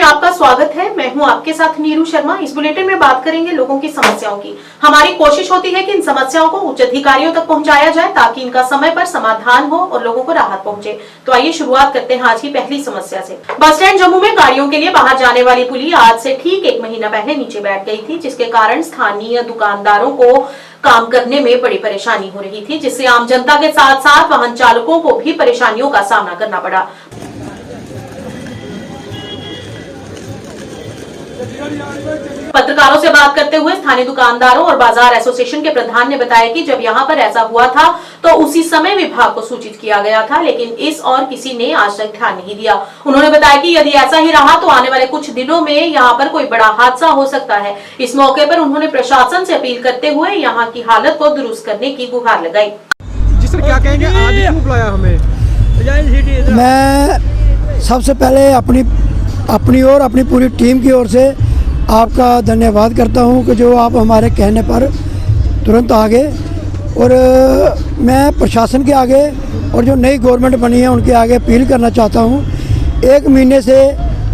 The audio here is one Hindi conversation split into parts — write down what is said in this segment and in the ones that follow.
आपका स्वागत है। मैं हूं आपके साथ नीरू शर्मा। इस बुलेटिन में बात करेंगे लोगों की समस्याओं की। हमारी कोशिश होती है कि इन समस्याओं को उच्च अधिकारियों तक पहुंचाया जाए ताकि इनका समय पर समाधान हो और लोगों को राहत पहुंचे। तो आइए शुरुआत करते हैं आज की पहली समस्या से। बस स्टैंड जम्मू में गाड़ियों के लिए बाहर जाने वाली पुली आज से ठीक 1 महीना पहले नीचे बैठ गई थी, जिसके कारण स्थानीय दुकानदारों को काम करने में बड़ी परेशानी हो रही थी, जिससे आम जनता के साथ साथ वाहन चालकों को भी परेशानियों का सामना करना पड़ा। पत्रकारों से बात करते हुए स्थानीय दुकानदारों और बाजार एसोसिएशन के प्रधान ने बताया कि जब यहां पर ऐसा हुआ था तो उसी समय विभाग को सूचित किया गया था, लेकिन इस और किसी ने आज तक ध्यान नहीं दिया। उन्होंने बताया कि यदि ऐसा ही रहा तो आने वाले कुछ दिनों में यहां पर कोई बड़ा हादसा हो सकता है। इस मौके पर उन्होंने प्रशासन से अपील करते हुए यहां की हालत को दुरुस्त करने की गुहार लगाई। जी सर, क्या कहेंगे, आज क्यों बुलाया हमें? मैं सबसे पहले अपनी और अपनी पूरी टीम की ओर से आपका धन्यवाद करता हूं कि जो आप हमारे कहने पर तुरंत आ गए। और मैं प्रशासन के आगे और जो नई गवर्नमेंट बनी है उनके आगे अपील करना चाहता हूं। 1 महीने से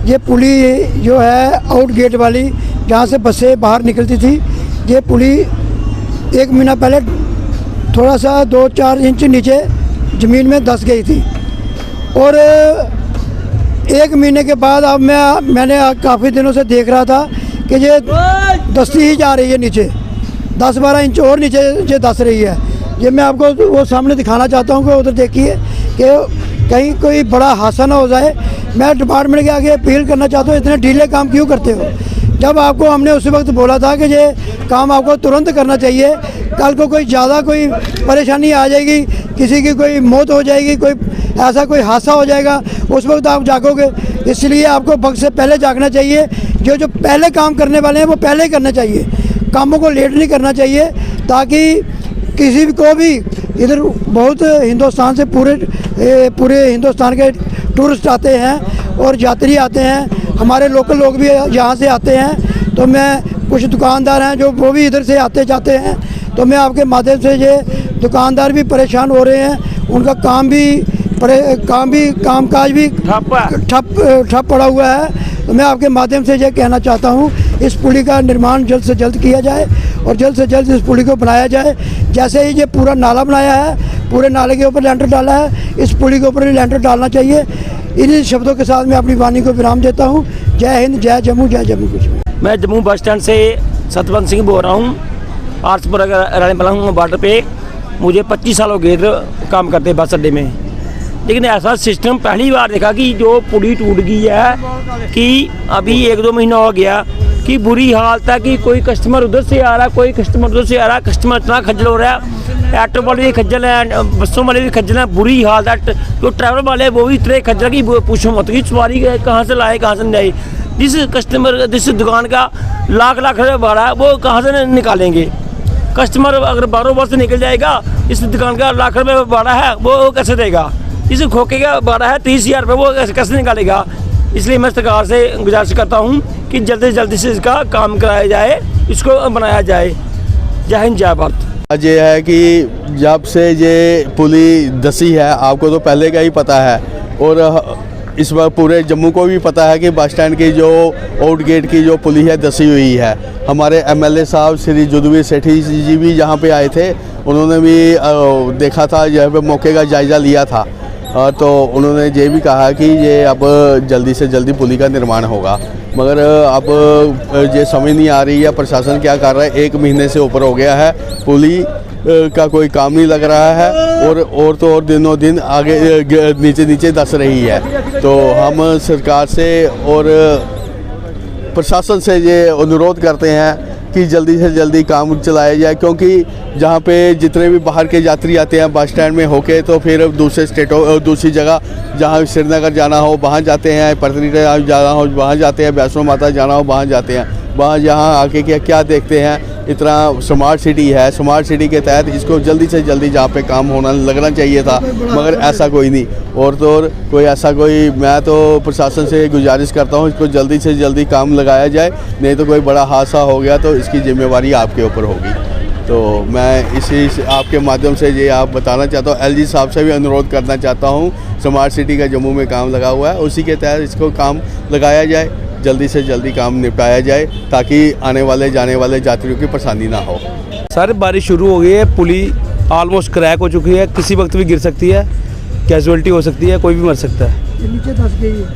ये पुली जो है आउट गेट वाली जहां से बसें बाहर निकलती थी, ये पुली 1 महीना पहले थोड़ा सा 2-4 इंच नीचे ज़मीन में धंस गई थी। और 1 महीने के बाद अब मैंने काफ़ी दिनों से देख रहा था कि ये धंसती ही जा रही है नीचे, 10-12 इंच और नीचे ये धंस रही है। ये मैं आपको वो सामने दिखाना चाहता हूँ कि उधर देखिए कि कहीं कोई बड़ा हादसा ना हो जाए। मैं डिपार्टमेंट के आगे अपील करना चाहता हूँ, इतने ढीले काम क्यों करते हो? जब आपको हमने उसी वक्त बोला था कि ये काम आपको तुरंत करना चाहिए, कल को कोई ज़्यादा कोई परेशानी आ जाएगी, किसी की कोई मौत हो जाएगी, कोई ऐसा कोई हादसा हो जाएगा, उस वक्त आप जागोगे। इसलिए आपको वक्त से पहले जागना चाहिए। जो पहले काम करने वाले हैं वो पहले ही करना चाहिए, कामों को लेट नहीं करना चाहिए, ताकि किसी को भी इधर बहुत हिंदुस्तान से पूरे हिंदुस्तान के टूरिस्ट आते हैं और यात्री आते हैं, हमारे लोकल लोग भी यहाँ से आते हैं। तो मैं कुछ दुकानदार हैं जो वो भी इधर से आते जाते हैं, तो मैं आपके माध्यम से ये दुकानदार भी परेशान हो रहे हैं, उनका कामकाज भी ठप पड़ा हुआ है। तो मैं आपके माध्यम से ये कहना चाहता हूँ, इस पुली का निर्माण जल्द से जल्द किया जाए और जल्द से जल्द इस पुली को बनाया जाए। जैसे ही ये पूरा नाला बनाया है, पूरे नाले के ऊपर लेंटर डाला है, इस पुली के ऊपर भी लेंटर डालना चाहिए। इन्हीं शब्दों के साथ मैं अपनी वाणी को विराम देता हूँ। जय हिंद, जय जम्मू, जय जम्मू कश्मीर। मैं जम्मू बस स्टैंड से सतवंत सिंह बोल रहा हूँ। आर्ट्सपुरा रहने वाला हूँ बॉर्डर पे। मुझे 25 साल हो गए काम करते बस अड्डे में, लेकिन ऐसा सिस्टम पहली बार देखा कि जो पुली टूट गई है कि अभी 1-2 महीना हो गया कि बुरी हालत है कि कोई कस्टमर उधर से आ रहा है, कोई कस्टमर उधर से आ रहा है। कस्टमर इतना खज्जल हो रहा है, ऑटो वाले भी खज्जल हैं, बसों वाले भी खज्जल हैं। बुरी हालत है। जो ट्रैवल वाले हैं वो भी इतने खज्जल कि पूछो मत कि सवारी कहाँ से लाए कहाँ से नहीं आई। जिस दुकान का लाख रुपये भाड़ा है वो कहाँ से निकालेंगे? कस्टमर अगर 12 वर्ष से निकल जाएगा, इस दुकान का लाख रुपये भाड़ा है वो कैसे देगा? इस खोखे का भाड़ा है 30,000 रुपये, वो कैसे निकालेगा? इसलिए मैं सरकार से गुजारिश करता हूँ कि जल्दी से जल्दी से इसका काम कराया जाए, इसको बनाया जाए। जय हिंद, जय भारत। आज ये है कि जब से ये पुली धंसी है, आपको तो पहले का ही पता है और इस बार पूरे जम्मू को भी पता है कि बस स्टैंड की जो आउट गेट की जो पुली है धंसी हुई है। हमारे MLA साहब श्री जुदवीर सेठी जी भी यहाँ पे आए थे, उन्होंने भी देखा था, यहाँ पे मौके का जायज़ा लिया था। तो उन्होंने ये भी कहा कि ये अब जल्दी से जल्दी पुली का निर्माण होगा, मगर अब ये समझ नहीं आ रही है प्रशासन क्या कर रहा है। 1 महीने से ऊपर हो गया है, पुली का कोई काम नहीं लग रहा है और तो और दिनों दिन आगे नीचे धंस रही है। तो हम सरकार से और प्रशासन से ये अनुरोध करते हैं कि जल्दी से जल्दी काम चलाया जाए, क्योंकि जहाँ पे जितने भी बाहर के यात्री आते हैं बस स्टैंड में होके, तो फिर दूसरे स्टेटों दूसरी जगह जहाँ श्रीनगर जाना हो वहाँ जाते हैं, पटनी जाना हो वहाँ जाते हैं, वैष्णो माता जाना हो वहाँ जाते हैं। वहाँ यहाँ आके क्या देखते हैं, इतना स्मार्ट सिटी है, स्मार्ट सिटी के तहत इसको जल्दी से जल्दी जहाँ पे काम होना लगना चाहिए था, मगर ऐसा कोई नहीं। और तो और कोई ऐसा कोई, मैं तो प्रशासन से गुजारिश करता हूँ इसको जल्दी से जल्दी काम लगाया जाए, नहीं तो कोई बड़ा हादसा हो गया तो इसकी जिम्मेवारी आपके ऊपर होगी। तो मैं इसी आपके माध्यम से ये आप बताना चाहता हूँ, LG साहब से भी अनुरोध करना चाहता हूँ, स्मार्ट सिटी का जम्मू में काम लगा हुआ है, उसी के तहत इसको काम लगाया जाए। जल्दी से जल्दी काम निपटाया जाए ताकि आने वाले जाने वाले यात्रियों की परेशानी ना हो। सर बारिश शुरू हो गई है, पुली ऑलमोस्ट क्रैक हो चुकी है, किसी वक्त भी गिर सकती है, कैजुअलिटी हो सकती है, कोई भी मर सकता है।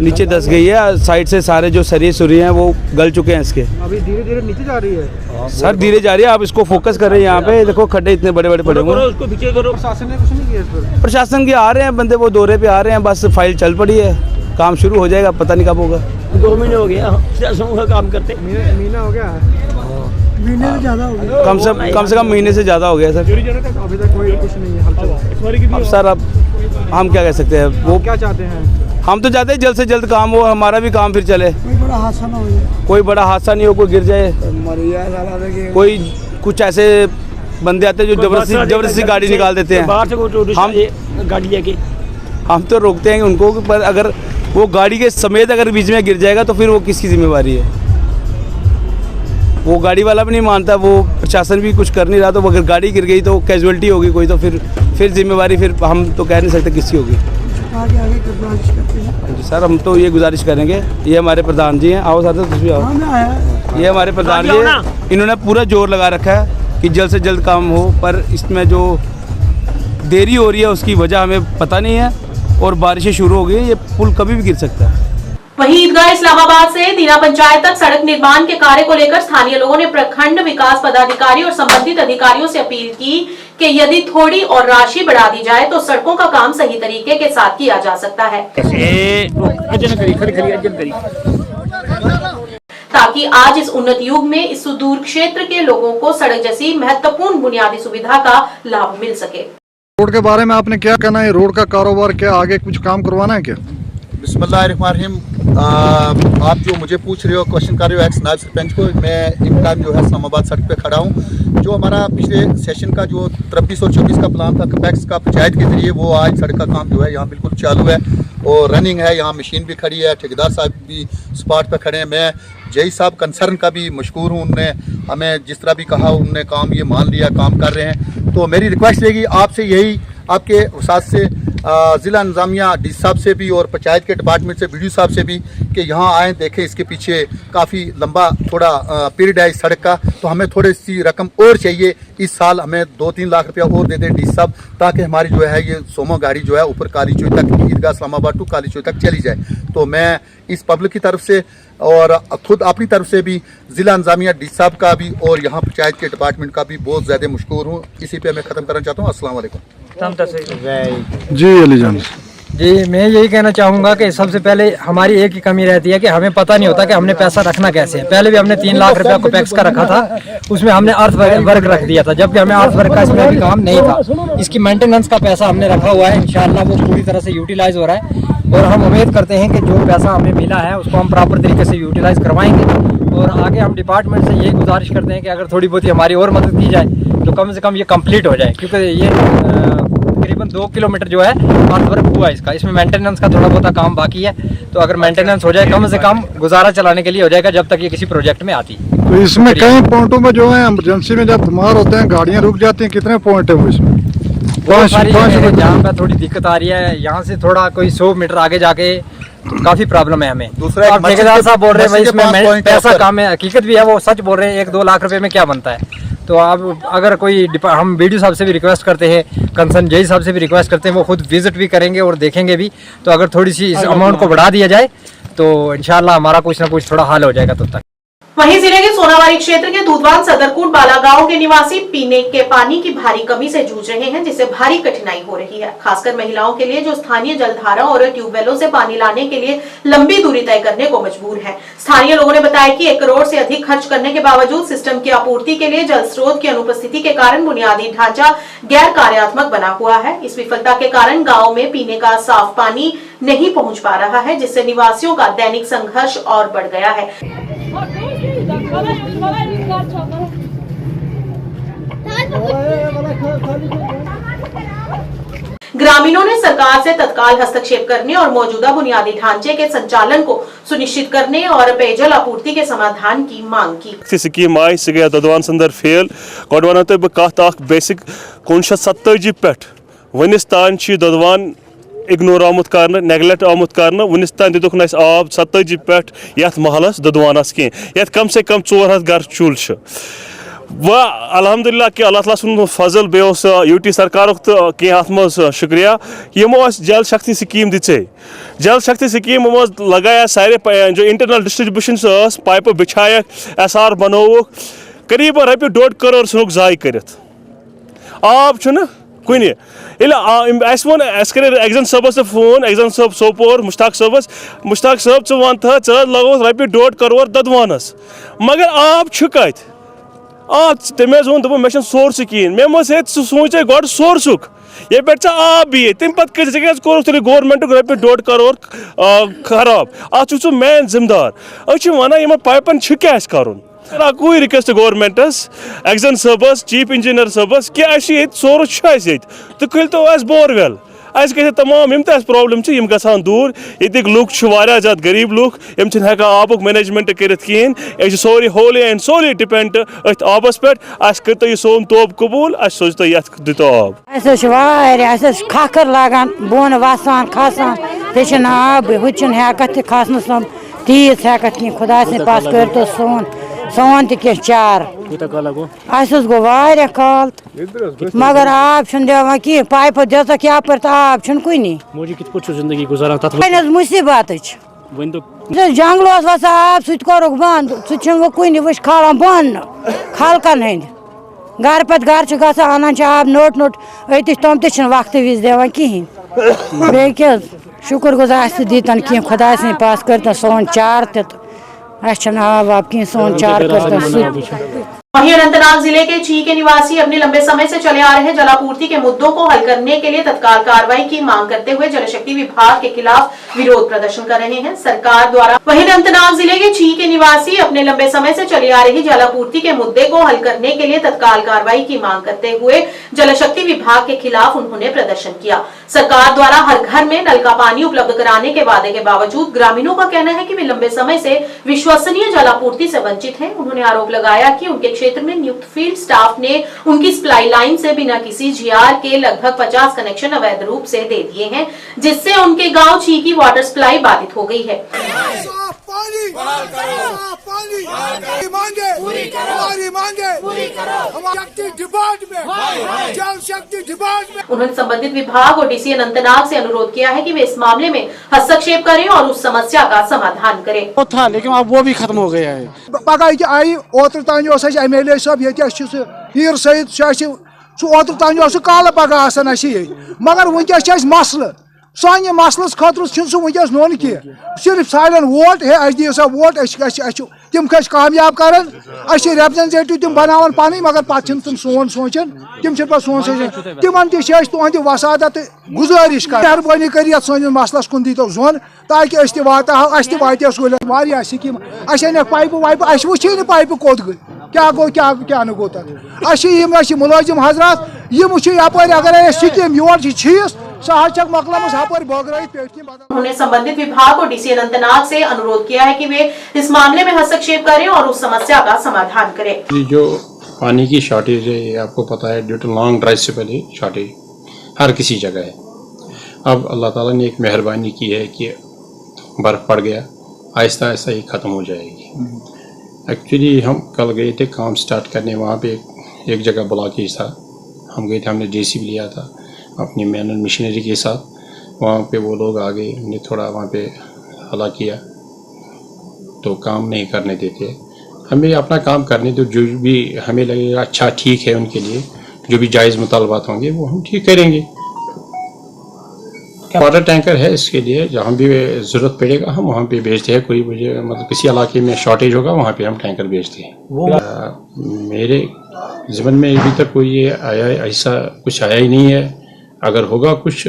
नीचे धंस गई है, साइड से सारे जो सरिये सुरिये हैं वो गल चुके हैं इसके। अभी धीरे धीरे नीचे जा रही है सर धीरे जा रही है, आप इसको फोकस कर रहे हैं। यहाँ पे देखो खड्डे इतने बड़े बड़े पड़े हुए हैं। उसको पीछे करो। प्रशासन ने कुछ नहीं किया इस पर? प्रशासन के आ रहे हैं बंदे, वो दौरे पे आ रहे हैं, बस फाइल चल पड़ी है, काम शुरू हो जाएगा, पता नहीं कब होगा। 2 महीने हो गया का काम करते। महीना हो गया है, महीने से ज़्यादा हो गया। कम से कम महीने से ज़्यादा हो गया सर। अभी तक कोई कुछ नहीं है हलचल। अब सर अब हम क्या कह सकते हैं, वो क्या चाहते हैं? हम तो चाहते हैं जल्द से जल्द काम हो, हमारा भी काम फिर चले, कोई बड़ा हादसा ना हो जाए। कोई बड़ा हादसा नहीं हो, कोई गिर जाए, कोई कुछ ऐसे बंदे आते हैं जो जबरदस्ती गाड़ी निकाल देते हैं। बाहर से कोई टूरिस्ट गाड़ी लेके हम तो रोकते हैं उनको, पर अगर वो गाड़ी के समेत अगर बीच में गिर जाएगा तो फिर वो किसकी जिम्मेवारी है? वो गाड़ी वाला भी नहीं मानता, वो प्रशासन भी कुछ कर नहीं रहा, तो अगर गाड़ी गिर गई तो कैजुअलिटी होगी कोई, तो फिर जिम्मेवारी फिर हम तो कह नहीं सकते किसकी होगी। आगे आगे गुजारिश करते हैं। सर हम तो ये गुजारिश करेंगे, ये हमारे प्रधान जी हैं, आओ सर कुछ भी आओ। हाँ, मैं आया। ये हमारे प्रधान जी हैं, इन्होंने पूरा जोर लगा रखा है कि जल्द से जल्द काम हो, पर इसमें जो देरी हो रही है उसकी वजह हमें पता नहीं है, और बारिशें शुरू हो गई हैं, ये पुल कभी भी गिर सकता है। वहीं ईदगाह इस्लामाबाद से दीना पंचायत तक सड़क निर्माण के कार्य को लेकर स्थानीय लोगों ने प्रखंड विकास पदाधिकारी और संबंधित अधिकारियों से अपील की कि यदि थोड़ी और राशि बढ़ा दी जाए तो सड़कों का काम सही तरीके के साथ किया जा सकता है, ताकि आज इस उन्नत युग में इस सुदूर क्षेत्र के लोगों को सड़क जैसी महत्वपूर्ण बुनियादी सुविधा का लाभ मिल सके। रोड के बारे में आपने क्या कहना है? रोड का कारोबार क्या आगे कुछ काम करवाना है क्या? बिस्मिल्लाहिर्रहमानिर्रहीम। आप जो मुझे पूछ रहे हो, क्वेश्चन कर रहे हो एक्स नायब सरपंच को, मैं इन टाइम जो है इस्लामाबाद सड़क पे खड़ा हूँ। जो हमारा पिछले सेशन का जो 23 और 24 का प्लान था कैपेक्स का पंचायत के जरिए, वो आज सड़क का काम जो है यहाँ बिल्कुल चालू है और रनिंग है। यहाँ मशीन भी खड़ी है, ठेकेदार साहब भी स्पॉट पे खड़े हैं। मैं जय साहब कंसर्न का भी मशकूर हूँ, उनने हमें जिस तरह भी कहा उनने काम ये मान लिया, काम कर रहे हैं। तो मेरी रिक्वेस्ट रहेगी आपसे, यही आपके साथ से ज़िला इंतज़ामिया डी साहब से भी और पंचायत के डिपार्टमेंट से BDO साहब से भी कि यहाँ आएँ, देखें इसके पीछे काफ़ी लंबा थोड़ा पीरियड है इस सड़क का, तो हमें थोड़ी सी रकम और चाहिए। इस साल हमें 2-3 लाख रुपया और दे दें डी साहब, ताकि हमारी जो है ये सोमो गाड़ी जो है ऊपर काली चौक तक, ईदगाह इस्लामाबाद टू काली चौक तक चली जाए। तो मैं इस पब्लिक की तरफ से और खुद अपनी तरफ से भी ज़िला इंतज़ामिया डी साहब का भी और यहाँ पंचायत के डिपार्टमेंट का भी बहुत ज़्यादा मशकूर हूँ। इसी पे मैं ख़त्म करना चाहता हूँ। अस्सलाम वालेकुम। जी अली जान जी, मैं यही कहना चाहूँगा कि सबसे पहले हमारी एक ही कमी रहती है कि हमें पता नहीं होता कि हमने पैसा रखना कैसे है। पहले भी हमने 3 लाख रुपया कोपेक्स का रखा था, उसमें हमने अर्थ वर्क रख दिया था, जबकि हमें अर्थ वर्क का इसमें अभी काम नहीं था। इसकी मेंटेनेंस का पैसा हमने रखा हुआ है, इंशाल्लाह वो पूरी तरह से यूटिलाइज हो रहा है और हम उम्मीद करते हैं कि जो पैसा हमें मिला है उसको हम प्रॉपर तरीके से यूटिलाइज करवाएंगे। और आगे हम डिपार्टमेंट से यही गुजारिश करते हैं कि अगर थोड़ी बहुत हमारी और मदद की जाए तो कम से कम ये कंप्लीट हो जाए, क्योंकि ये तकरीबन 2 किलोमीटर जो है अर्थ वर्क हुआ इसका, इसमें मेंटेनेंस का थोड़ा बहुत काम बाकी है। तो अगर मेंटेनेंस हो जाए कम से कम गुजारा चलाने के लिए हो जाएगा जब तक ये किसी प्रोजेक्ट में आती है। तो इसमें कई पॉइंटों में जो है इमरजेंसी में जब धमार होते हैं गाड़ियाँ रुक जाती हैं, कितने पॉइंट है वो इसमें? जहाँ पे थोड़ी दिक्कत आ रही है, यहाँ से थोड़ा कोई 100 मीटर आगे जाके तो काफी प्रॉब्लम है हमें। दूसरा अब ठेकेदार साहब बोल रहे हैं भाई इसमें पैसा कम है, हकीकत भी है, वो सच बोल रहे हैं, 1-2 लाख रुपए में क्या बनता है। तो अब अगर कोई हम BDO साहब से भी रिक्वेस्ट करते हैं, कंसर्न जय साहब से भी रिक्वेस्ट करते हैं, वो खुद विजिट भी करेंगे और देखेंगे भी। तो अगर थोड़ी सी इस अमाउंट को बढ़ा दिया जाए तो इंशाल्लाह हमारा कुछ ना कुछ थोड़ा हल हो जाएगा तब तक। वहीं जिले के सोनावारी क्षेत्र के दूधवान सदरकोट बाला गांव के निवासी पीने के पानी की भारी कमी से जूझ रहे हैं, जिससे भारी कठिनाई हो रही है, खासकर महिलाओं के लिए जो स्थानीय जलधारा और ट्यूबवेलों से पानी लाने के लिए लंबी दूरी तय करने को मजबूर हैं। स्थानीय लोगों ने बताया कि 1 करोड़ से अधिक खर्च करने के बावजूद सिस्टम की आपूर्ति के लिए जल स्रोत की अनुपस्थिति के कारण बुनियादी ढांचा गैर कार्यात्मक बना हुआ है। इस विफलता के कारण गाँव में पीने का साफ पानी नहीं पहुँच पा रहा है, जिससे निवासियों का दैनिक संघर्ष और बढ़ गया है। ग्रामीणों ने सरकार से तत्काल हस्तक्षेप करने और मौजूदा बुनियादी ढांचे के संचालन को सुनिश्चित करने और पेयजल आपूर्ति के समाधान की मांग की। स्कीम आई सह गया दोदवान अंदर फेल। गोड वनो तो बह कत बेसिक 1970 पे वनिस तान दोदवान इग्नोर आमुत कर नेगलेक्ट आमुत कर वनिस तान दितुक न आब 27 पे यथ महलस ददवानस कह ये कम से कम 400 घर चूल वह अल्हम्दुलिल्लाह कि अल्लाह ताला सुन फजल बे यूटी सरकार तो कह अत मज शुक्रिया यमो जल शक्ति स्कीम दिचे जल शक्ति स्कीम मज लगाया सारे जो इंटरनल डिस्ट्रीब्यूशन पाइप बिछाया SR बनोवुक करीब रपे 1.5 करोड़ सुनुक जाय करित आब कुन वो कर एग्जन सबस फोन एग्जन सब सोपोर मुश्ताक साहब च वन लगो रपे 1.5 करोड़ ददवानस मगर आब कत तमें वो मे सोर्स कहें मे मस सोचे गोड सोर्सुक ये पे आब बी तम पे क्या गवर्नमेंट रपे 1.5 करोड़ खराब अत मेन जिम्मेदार वन पाइपन क्या कर अकुई रिक्वेस्ट गवर्नमेंटस एग्जन सबस चीफ इंजीनियर सबस कि सोर्स तो कल तो बोरवेल तमाम यम प्रॉब्लम गसान दूर ये लुक ज्यादा गरीब लुक यम हेका आबुक मैनेजमेंट कर कहें सोरी होली एंड सोली डिपेंड अथ आबस पे कर यह सोन तोब कबूल सोच तो दितो आब खखर लागान बोन वसान खसान ते आब हु हेकत खसन तीस हेकत कह खुदा सद पास कर तो सोन तह चार गो वारिया काल मगर आब दिवान कह पाइप दिख क्या पर तो आब कुनी मुसीबत जंगल वसा आब सह बंद सह कुन वो खालान बंद खलकन हंद घर पे घर गसान अनान आब नोट नोट अत तम त वक्त विज दिवान कहें बे क्या शुक्र गुजार दीतन कह खुदा सद पास कर सोन चार आब कह सोन चार कर वहीं अनंतनाग जिले के ची के निवासी अपने लंबे समय से चले आ रहे जलापूर्ति के मुद्दों को हल करने के लिए तत्काल कार्रवाई की मांग करते हुए जलशक्ति विभाग के खिलाफ विरोध प्रदर्शन कर रहे हैं सरकार द्वारा। वहीं अनंतनाग जिले के ची के निवासी अपने लंबे समय से चली आ रही जलापूर्ति के मुद्दे को हल करने के लिए तत्काल कार्रवाई की मांग करते हुए जलशक्ति विभाग के खिलाफ उन्होंने प्रदर्शन किया। सरकार द्वारा हर घर में नल का पानी उपलब्ध कराने के वादे के बावजूद ग्रामीणों का कहना है कि वे लंबे समय से विश्वसनीय जलापूर्ति से वंचित हैं। उन्होंने आरोप लगाया कि उनके क्षेत्र में नियुक्त फील्ड स्टाफ ने उनकी सप्लाई लाइन से बिना किसी GR के लगभग 50 कनेक्शन अवैध रूप से दे दिए हैं, जिससे उनके गांव ची की वाटर सप्लाई बाधित हो गई है। उन्होंने संबंधित विभाग और DC अनंतनाग से अनुरोध किया है कि वे इस मामले में हस्तक्षेप करें और उस समस्या का समाधान करें। वो था लेकिन अब वो भी खत्म हो गया है। पगह आई ओतर तान MLA साहब ये हीर सईद ओतर तान काल पगह मगर वनकस मसल सान मसलस खतर सह वनकस नोन कह सिर्फ साड़न वोट है अस दियो सा वोट तम कामयाब कर रिप्रेजेंटेटिव तम बनावन पानी मगर पे तम सोन सोचन तम पे सोन सोचन तिमन तुहद वसादत गुजारिश कर मेहरबानी कर सन मसलस कुन दीतो जोन ताकि अस वात सहूलियत स्कीम अस अन पाइप वाइप अस वुचे पाइप कोत गई क्या गो क्या न गो तक मुलाजिम हजरात यम यपर अगर स्कीम योर छीस उन्होंने संबंधित विभाग और DC अनंतनाग से अनुरोध किया है कि वे इस मामले में हस्तक्षेप करें और उस समस्या का समाधान करें। जो पानी की शॉर्टेज है ये आपको पता है, ड्यू टू लॉन्ग ड्राई से पहले शॉर्टेज हर किसी जगह है। अब अल्लाह ताला ने एक मेहरबानी की है कि बर्फ़ पड़ गया, आहिस्ता आहिस्ता ये ख़त्म हो जाएगी। एक्चुअली हम कल गए थे काम स्टार्ट करने, वहाँ पे एक जगह ब्लॉकेज था, हम गए थे, हमने JCB लिया था अपनी मैनुअल मशीनरी के साथ। वहाँ पे वो लोग आ गए, उन्हें थोड़ा वहाँ पे हला किया तो काम नहीं करने देते। हमें अपना काम करने दो, जो भी हमें लगेगा अच्छा ठीक है उनके लिए, जो भी जायज़ मुतालबात होंगे वो हम ठीक करेंगे। वाटर टैंकर है इसके लिए, जहाँ भी ज़रूरत पड़ेगा हम वहाँ पे भेजते हैं। कोई मुझे मतलब किसी इलाके में शॉर्टेज होगा वहाँ पे हम टैंकर भेजते हैं। मेरे ज़िम्मन में अभी तक कोई ये आया ऐसा कुछ आया ही नहीं है, अगर होगा कुछ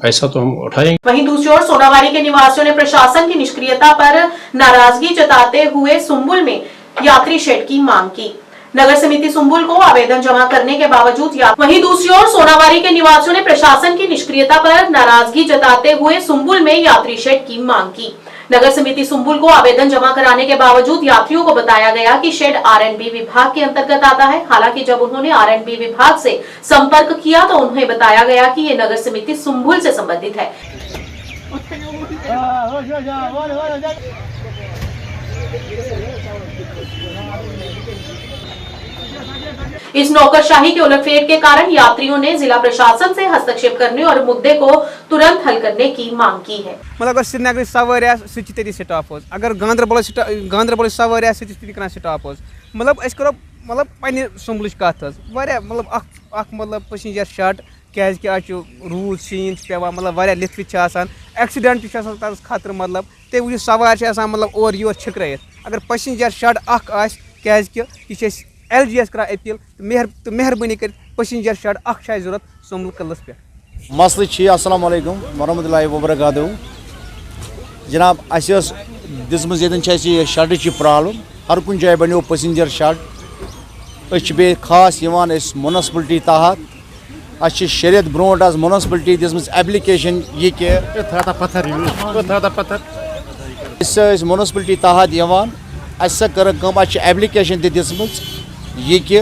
ऐसा तो हम उठाएंगे। वहीं दूसरी ओर सोनावारी के निवासियों ने प्रशासन की निष्क्रियता पर नाराजगी जताते हुए सुंबुल में यात्री शेड की मांग की। नगर समिति सुंबुल को आवेदन जमा करने के बावजूद वहीं दूसरी ओर सोनावारी के निवासियों ने प्रशासन की निष्क्रियता पर नाराजगी जताते हुए सुंबुल में यात्री शेड की मांग की। नगर समिति सुंबुल को आवेदन जमा कराने के बावजूद यात्रियों को बताया गया कि शेड R&B विभाग के अंतर्गत आता है। हालांकि जब उन्होंने R&B विभाग से संपर्क किया तो उन्हें बताया गया कि ये नगर समिति सुंबुल से संबंधित है। इस नौकरशाही के उलटफेर के कारण यात्रियों ने जिला प्रशासन से हस्तक्षेप करने और मुद्दे को तुरंत हल करने की मांग की है। मतलब श्रीनगर सवारी सह स्टॉप अगर गांधरबल सवारी सह स्टॉप मतलब करो मतलब पे सुंबल कत मतलब मतलब पैसेंजर शट क्या रूद शीन पेवान मतलब लिथ विथ एक्सीडेंट खतर मतलब तुम वो सवार मतलब और योर छिकरत अगर पैसेंजर शट क्या LGS करा अपील तो मेहरबानी कर पैसेंजर शट जरूरत सुंबल कलस पे मसल अस्सलाम वालेकुम वरहमतुल्लाहि वबरकातुहू जनाब दिसम शट की प्रॉब्लम हर कुछ जाए बनो पैसेंजर शट बे खास म्यूनसिपलिटी तहत शरीयत ब्रोट आज म्यूनसिपलिटी दिसम एप्लिकेशन ये कि म्यूनसिपलिटी तहत कर एप्लिकेशन दिसम ये कि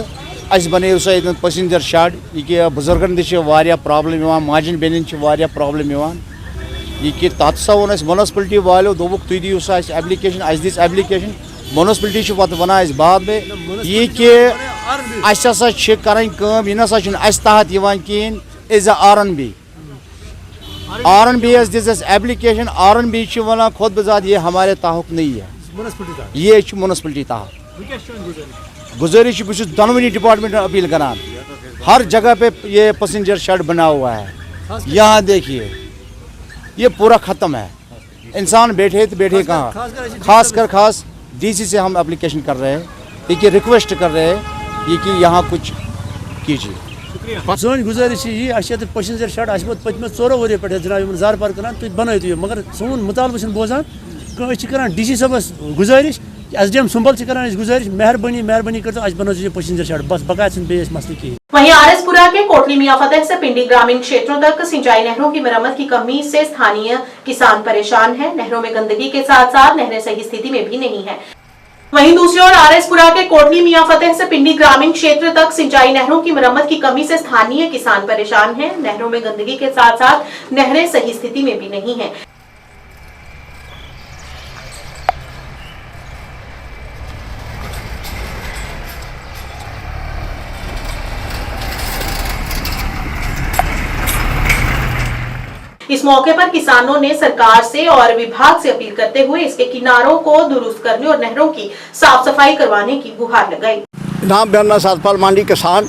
बनो सा पैसेंजर शट ये कि बुजुर्गन तह प्रॉब्लम माजन बेन प्रॉब्लम ये कि तथ सा वो म्यूनसिपलिटी वालों दोक तुम दियो सा एप्लिकेशन दिस एप्लिकेशन म्यूनसिपलिटी पे वन बाद में ये कि हसा कर यह ना तहत कहें is R&B this application R&B one खुद बजात ये हमारे ताहुक नहीं है ये म्यूनसिपलिटी तहत गुजारिश बस दोनों डिपार्टमेंट अपील करान हर जगह पे ये पैसेंजर शट बना हुआ है। यहाँ देखिए ये पूरा ख़त्म है, इंसान बैठे तो बैठे कहाँ। खास DC से हम एप्लीकेशन कर रहे हैं, देखिए रिक्वेस्ट कर रहे हैं ये कि यहाँ कुछ कीजिए। सोन गुजारिश ये पैसेंजर शट पत्म 4 वरियो पे जनाब जार पार कर बनो मगर सोन मुतालबा बोजान कर DC सबस गुजारिश SDM सुंबल कर गुजारिश मेहरबानी कर बनो पैसेंजर शट बस बकाया मसले की। वहीं RS-पुरा के कोटली मियां फतेह से पिंडी ग्रामीण क्षेत्रों तक सिंचाई नहरों की मरम्मत की कमी से स्थानीय किसान परेशान है। नहरों में गंदगी के साथ साथ नहरें सही स्थिति में भी नहीं है। वहीं दूसरी ओर RS-पुरा के कोटली मियां फतेह से पिंडी ग्रामीण क्षेत्र तक सिंचाई नहरों की मरम्मत की कमी से स्थानीय किसान परेशान है। नहरों में गंदगी के साथ साथ नहरें सही स्थिति में भी नहीं है। इस मौके पर किसानों ने सरकार से और विभाग से अपील करते हुए इसके किनारों को दुरुस्त करने और नहरों की साफ सफाई करवाने की गुहार लगाई। नाम मेरा सतपाल मांडी किसान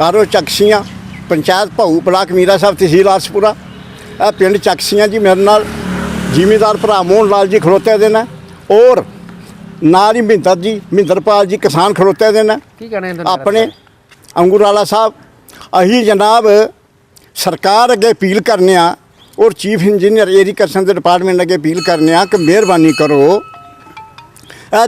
आरो चकसियां पंचायत भाऊ ब्लाक मीरा साहब तहसील RS-पुरा पिंड चकसियां जी मेरे नाल जिमीदार भरा मोहन लाल जी खड़ोते दे ने और नाल ही महिंदरपाल जी किसान खड़ोते दे ने अपने अंगूराला साहब। अही जनाब सरकार अगे अपील करने और चीफ इंजीनियर एग्रीकल्चर के डिपार्टमेंट अगे अपील करने कि मेहरबानी करो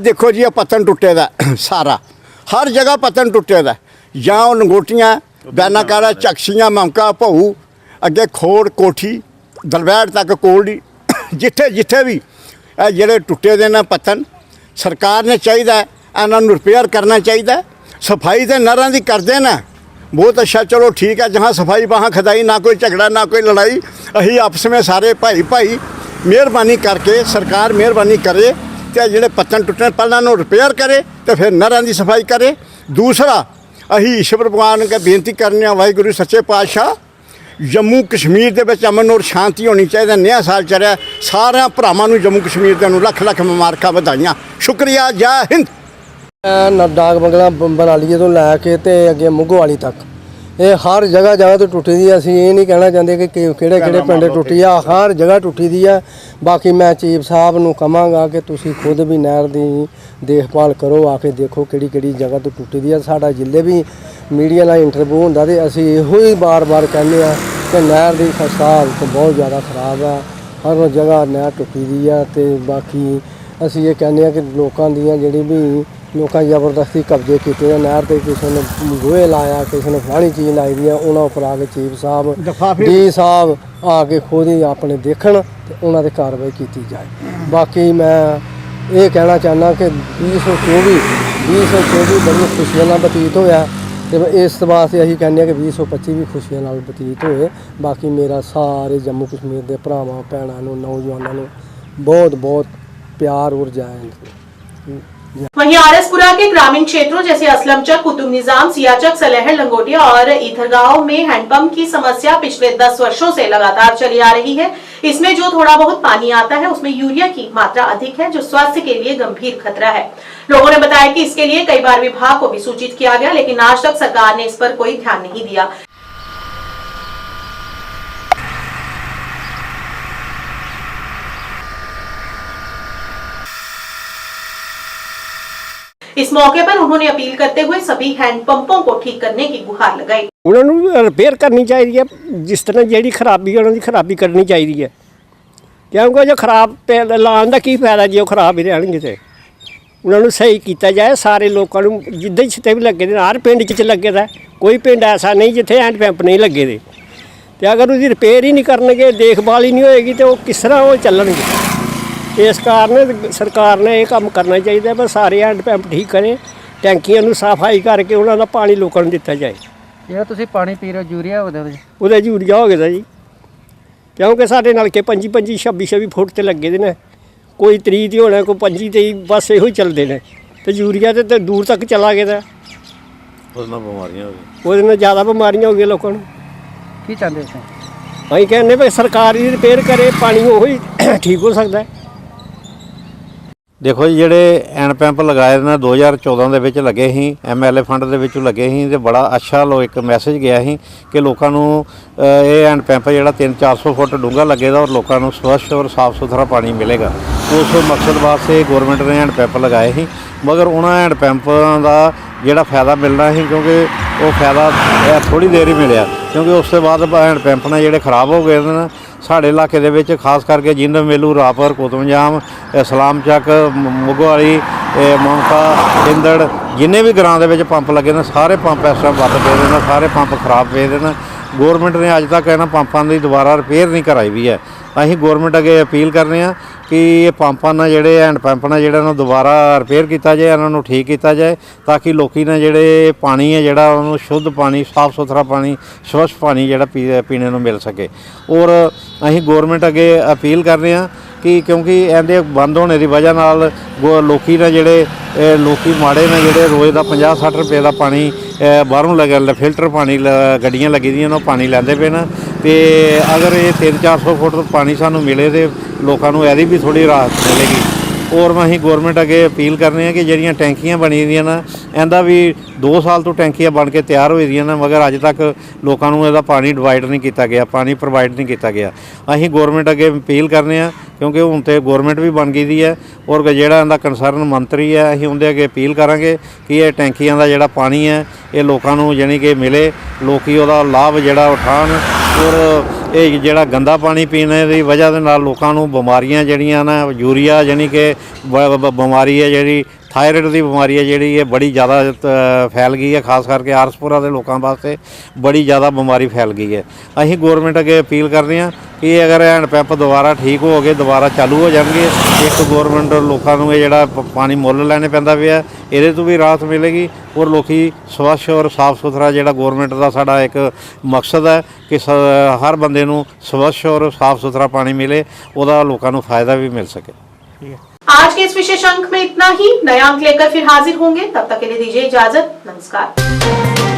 देखो जी पत्तन टुटे दा सारा हर जगह पत्तन टुटे दा जां लंगोटियां बैनाकारा चकसियां ममका भाऊ अगे खोड़ कोठी दलवैड़ तक कोल्डी जिथे जिथे भी जेड़े टुटे दे न पत्तन सरकार ने चाहिए इन्हों रिपेयर करना चाहिए। सफाई तो नहरों की करते ना बहुत अच्छा चलो ठीक है, जहाँ सफाई वहाँ खदाई, ना कोई झगड़ा ना कोई लड़ाई। अही आपस में सारे भाई मेहरबानी करके सरकार मेहरबानी करे तो जोड़े पत्तन टुटने पहले रिपेयर करे तो फिर नहरों की सफाई करे। दूसरा अही ईश्वर भगवान के बेनती करने वाहिगुरू सच्चे पातशाह जम्मू कश्मीर के अमन और शांति होनी चाहिए। नया साल चढ़िया सारे भरावां जम्मू कश्मीर के लख लख मुबारकां बधाइयां। शुक्रिया, जय हिंद। डाक बंगला बनालीए तो लैके तो अगे मुगोवाली तक ये हर जगह तो टुटी दी। असीं ये नहीं कहना चाहते कि किहड़े पिंड टुटी है, हर जगह टुटी दी है। बाकी मैं चीफ साहब नूं कहांगा कि तुसीं खुद भी नहर दी देखभाल करो, आके देखो किहड़ी जगह तो टुटी दी है। साडा जिल्ले भी मीडिया नाल इंटरव्यू हुंदा ते असीं इहो ही बार बार कहने आ कि नहर दी खस्ता हालत बहुत ज़्यादा खराब है, हर जगह नहर टुटी दी है। तो बाकी असीं ये कहने आ कि लोकां दीयां जिहड़ी भी ਲੋਕਾਂ ਜ਼ਬਰਦਸਤੀ ਕਬਜ਼ੇ ਕੀਤੇ ਆ ਨਹਿਰ ਤੇ, ਕਿਸੇ ਨੇ ਗੋਹੇ ਲਾਇਆ, ਕਿਸੇ ਨੇ ਫਲਾਣੀ ਚੀਜ਼ ਲਾਈ ਦੀ ਆ, ਉਹਨਾਂ ਉੱਪਰ ਆ ਕੇ ਚੀਫ ਸਾਹਿਬ ਡੀ ਸਾਹਿਬ ਆ ਕੇ ਖੁਦ ਹੀ ਆਪਣੇ ਦੇਖਣ ਤੇ ਉਹਨਾਂ 'ਤੇ ਕਾਰਵਾਈ ਕੀਤੀ ਜਾਏ। ਬਾਕੀ ਮੈਂ ਇਹ ਕਹਿਣਾ ਚਾਹੁੰਦਾ ਕਿ 2024 ਬੜੀ ਖੁਸ਼ੀਆਂ ਨਾਲ ਬਤੀਤ ਹੋਇਆ ਤੇ ਇਸ ਵਾਸਤੇ ਅਸੀਂ ਕਹਿੰਦੇ ਹਾਂ ਕਿ 2025 ਵੀ ਖੁਸ਼ੀਆਂ ਨਾਲ ਬਤੀਤ ਹੋਏ। ਬਾਕੀ ਮੇਰਾ ਸਾਰੇ जम्मू कश्मीर ਦੇ ਭਰਾਵਾਂ ਭੈਣਾਂ ਨੂੰ ਨੌਜਵਾਨਾਂ ਨੂੰ बहुत बहुत प्यार और जय। वहीं आरएसपुरा के ग्रामीण क्षेत्रों जैसे असलमचक, कुतुब निजाम, सियाचक, सलेहड़, लंगोटिया और ईथरगांव में हैंडपंप की समस्या पिछले 10 वर्षों से लगातार चली आ रही है। इसमें जो थोड़ा बहुत पानी आता है उसमें यूरिया की मात्रा अधिक है, जो स्वास्थ्य के लिए गंभीर खतरा है। लोगों ने बताया कि इसके लिए कई बार विभाग को भी सूचित किया गया, लेकिन आज तक सरकार ने इस पर कोई ध्यान नहीं दिया। इस मौके पर उन्होंने अपील करते हुए सभी हैंडपंपों को ठीक करने की गुहार लगाई। उन्होंने रिपेयर करनी चाहिए, जिस तरह जी खराबी उन्होंने खराबी करनी चाहिए, क्योंकि जो खराब लाने का की फायदा जो खराब ही रहने तो उन्होंने सही किया जाए। सारे लोगों को जिद्दे छिते भी लगे हर पिंड च लगे दा, कोई पिंड ऐसा नहीं जिथे हैंड पंप नहीं लगे दे। तो अगर उसकी रिपेयर ही नहीं करनगे, देखभाल ही नहीं होएगी तो किस तरह वो चलणगे। इस कारण सरकार ने यह काम करना चाहिए, पर सारे हैंड पंप ठीक करें, टैंकियां नूं सफाई करके उन्होंने पानी लोगों को दिता जाए। ਜਿਹੜਾ ਤੁਸੀਂ ਪਾਣੀ ਪੀ ਰਹੇ ਹੋ ਯੂਰੀਆ ਉਹਦੇ ਯੂਰੀਆ ਹੋ ਗਿਆ ਜੀ, ਕਿਉਂਕਿ ਸਾਡੇ ਨਲਕੇ 25 26 ਫੁੱਟ ਤੇ ਲੱਗੇ ਦੇ ਨੇ, ਕੋਈ 30 ਤੇ ਹੋਣਾ, ਕੋਈ 25 ਤੇ, ਬਸ ਇਹੋ ਹੀ ਚੱਲਦੇ ਨੇ। ਤੇ ਯੂਰੀਆ ਤੇ ਦੂਰ ਤੱਕ ਚਲਾ ਗਿਆ, ਉਹਦੇ ਨਾਲ ਬਿਮਾਰੀਆਂ ਹੋ ਗਈਆਂ, ਉਹਦੇ ਨਾਲ ਜ਼ਿਆਦਾ ਬਿਮਾਰੀਆਂ ਹੋ ਗਈਆਂ ਲੋਕਾਂ ਨੂੰ। ਕੀ ਚਾਹੁੰਦੇ ਹੋ? ਅਸੀਂ ਕਹਿੰਦੇ ਵੀ ਸਰਕਾਰ ਹੀ ਰਿਪੇਅਰ ਕਰੇ, ਪਾਣੀ ਉਹੀ ਠੀਕ ਹੋ ਸਕਦਾ। देखो जी, ਜਿਹੜੇ हैंड पंप लगाए ने 2014 ਦੇ ਵਿੱਚ ਲੱਗੇ ਸੀ, MLA ਫੰਡ ਦੇ ਵਿੱਚੋਂ ਲੱਗੇ ਸੀ ਤੇ ਬੜਾ ਅੱਛਾ ਇੱਕ ਮੈਸੇਜ ਗਿਆ ਸੀ ਕਿ ਲੋਕਾਂ ਨੂੰ ਇਹ हैंड पंप ਜਿਹੜਾ 300-400 ਫੁੱਟ ਡੂੰਘਾ ਲੱਗੇਗਾ ਔਰ ਲੋਕਾਂ ਨੂੰ ਸਵੱਛ ਔਰ ਸਾਫ਼ ਸੁਥਰਾ ਪਾਣੀ ਮਿਲੇਗਾ। ਉਸ ਮਕਸਦ ਵਾਸਤੇ ਗਵਰਨਮੈਂਟ ਨੇ हैंड पंप ਲਗਾਏ ਸੀ, ਮਗਰ ਉਹਨਾਂ हैंड पंपाਂ ਦਾ ਜਿਹੜਾ ਫਾਇਦਾ ਮਿਲਣਾ ਸੀ, ਕਿਉਂਕਿ ਉਹ ਫਾਇਦਾ ਥੋੜੀ ਦੇਰ ਹੀ ਮਿਲਿਆ, ਕਿਉਂਕਿ ਉਸ ਤੋਂ ਬਾਅਦ हैंड पंप ਨੇ ਜਿਹੜੇ ਖਰਾਬ ਹੋ ਗਏ ਨੇ। ਸਾਡੇ ਇਲਾਕੇ ਦੇ ਵਿੱਚ ਖਾਸ ਕਰਕੇ ਜਿੰਦ ਮੇਲੂ, ਰਾਪਰ, ਕੁਤਬਨਜਾਮ, ਸਲਾਮ ਚੱਕ, ਮੁਗਵਾਲੀ, ਮਮਤਾ, ਇੰਦੜ, ਜਿੰਨੇ ਵੀ ਗਰਾਂ ਦੇ ਵਿੱਚ ਪੰਪ ਲੱਗੇ ਨੇ ਸਾਰੇ ਪੰਪ ਇਸ ਤਰ੍ਹਾਂ ਵੱਧ ਪਏ ਨੇ, ਸਾਰੇ ਪੰਪ ਖਰਾਬ ਪਏ ਨੇ। ਗੌਰਮੈਂਟ ਨੇ ਅੱਜ ਤੱਕ ਇਹਨਾਂ ਪੰਪਾਂ ਦੀ ਦੁਬਾਰਾ ਰਿਪੇਅਰ ਨਹੀਂ ਕਰਾਈ ਵੀ ਹੈ। ਅਸੀਂ ਗੌਰਮੈਂਟ ਅੱਗੇ ਅਪੀਲ ਕਰਨੇ ਆ ਕਿ ਇਹ ਪੰਪਾਂ ਨਾਲ ਜਿਹੜੇ हैंड पंप ਨੇ ਜਿਹੜਾ ਨੂੰ ਦੁਬਾਰਾ ਰਿਪੇਅਰ ਕੀਤਾ ਜਾਏ, ਇਹਨਾਂ ਨੂੰ ਠੀਕ ਕੀਤਾ ਜਾਏ, ਤਾਂ ਕਿ ਲੋਕੀ ਨੇ ਜਿਹੜੇ ਪਾਣੀ ਹੈ ਜਿਹੜਾ ਉਹਨੂੰ ਸ਼ੁੱਧ ਪਾਣੀ, ਸਾਫ਼ ਸੁਥਰਾ ਪਾਣੀ, ਸਵੱਛ ਪਾਣੀ ਜਿਹੜਾ ਪੀਣੇ ਨੂੰ ਮਿਲ ਸਕੇ। ਔਰ ਅਸੀਂ ਗੌਰਮੈਂਟ ਅੱਗੇ ਅਪੀਲ ਕਰਨੇ ਆ ਕਿ ਕਿਉਂਕਿ ਇਹਦੇ ਬੰਦ ਹੋਣੇ ਦੀ ਵਜ੍ਹਾ ਨਾਲ ਲੋਕੀ ਨੇ ਜਿਹੜੇ ਲੋਕੀ ਮਾੜੇ ਨੇ ਜਿਹੜੇ ਰੋਜ਼ ਦਾ 50-60 ਰੁਪਏ ਦਾ ਪਾਣੀ ਬਾਹਰੋਂ ਲੱਗਾ ਫਿਲਟਰ ਪਾਣੀ ਗੱਡੀਆਂ ਲੱਗੀ ਦੀਆਂ ਉਹ ਪਾਣੀ ਲੈਂਦੇ ਪਏ ਨੇ। ਤੇ ਅਗਰ ਇਹ 300-400 ਫੁੱਟ ਪਾਣੀ ਸਾਨੂੰ ਮਿਲੇ ਤੇ ਲੋਕਾਂ ਨੂੰ ਇਹਦੀ ਵੀ ਥੋੜੀ ਰਾਹਤ ਮਿਲੇਗੀ। ਔਰ ਅਸੀਂ ਗੌਰਮੈਂਟ ਅੱਗੇ ਅਪੀਲ ਕਰਨੇ ਆ ਕਿ ਜਿਹੜੀਆਂ ਟੈਂਕੀਆਂ ਬਣੀ ਦੀਆਂ ਨੇ ਇਹਦਾ ਵੀ 2 ਸਾਲ ਤੋਂ ਟੈਂਕੀਆਂ ਬਣ ਕੇ ਤਿਆਰ ਹੋਈ ਦੀਆਂ ਨੇ, ਮਗਰ ਅੱਜ ਤੱਕ ਲੋਕਾਂ ਨੂੰ ਇਹਦਾ ਪਾਣੀ ਡਿਵਾਈਡ ਨਹੀਂ ਕੀਤਾ ਗਿਆ, ਪਾਣੀ ਪ੍ਰੋਵਾਈਡ ਨਹੀਂ ਕੀਤਾ ਗਿਆ। ਅਸੀਂ ਗੌਰਮੈਂਟ ਅੱਗੇ ਅਪੀਲ ਕਰਨੇ ਆ ਕਿਉਂਕਿ ਹੁਣ ਤੇ ਗੌਰਮੈਂਟ ਵੀ ਬਣ ਗਈ ਦੀ ਹੈ ਔਰ ਜਿਹੜਾ ਇਹਦਾ ਕੰਸਰਨ ਮੰਤਰੀ ਹੈ ਅਸੀਂ ਉਹਦੇ ਅੱਗੇ ਅਪੀਲ ਕਰਾਂਗੇ ਕਿ ਇਹ ਟੈਂਕੀਆਂ ਦਾ ਜਿਹੜਾ ਪਾਣੀ ਹੈ ਇਹ ਲੋਕਾਂ ਨੂੰ ਜਾਣੀ ਕਿ ਮਿਲੇ, ਲੋਕੀ ਉਹਦਾ ਲਾਭ ਜਿਹੜਾ ਉਠਾਉਣ। ਔਰ ਇਹ ਜਿਹੜਾ ਗੰਦਾ ਪਾਣੀ ਪੀਣੇ ਦੀ ਵਜ੍ਹਾ ਦੇ ਨਾਲ ਲੋਕਾਂ ਨੂੰ ਬਿਮਾਰੀਆਂ ਜਿਹੜੀਆਂ ਨਾ, ਯੂਰੀਆ ਜਾਣੀ ਕਿ ਬਿਮਾਰੀ ਹੈ ਜਿਹੜੀ थायराइड की बीमारी है जी, ये बड़ी ज़्यादा फैल गई है, खास करके आरसपुरा के लोगों वास्ते बड़ी ज़्यादा बीमारी फैल गई है। असीं गौरमेंट अगे अपील करते हैं कि अगर हैंड पंप दोबारा ठीक हो गए, दोबारा चालू हो जाएंगे, एक गौरमेंट लोगों को ये पानी मुल लैने पैंदा पिया, ये तो भी राहत मिलेगी और लोग स्वच्छ और साफ सुथरा जो गौरमेंट का साडा एक मकसद है कि हर बंदे नूं स्वच्छ और साफ सुथरा पानी मिले, उहदा लोगों को फायदा भी मिल सके। आज के इस विशेष अंक में इतना ही। नया अंक लेकर फिर हाजिर होंगे, तब तक के लिए दीजिए इजाजत। नमस्कार।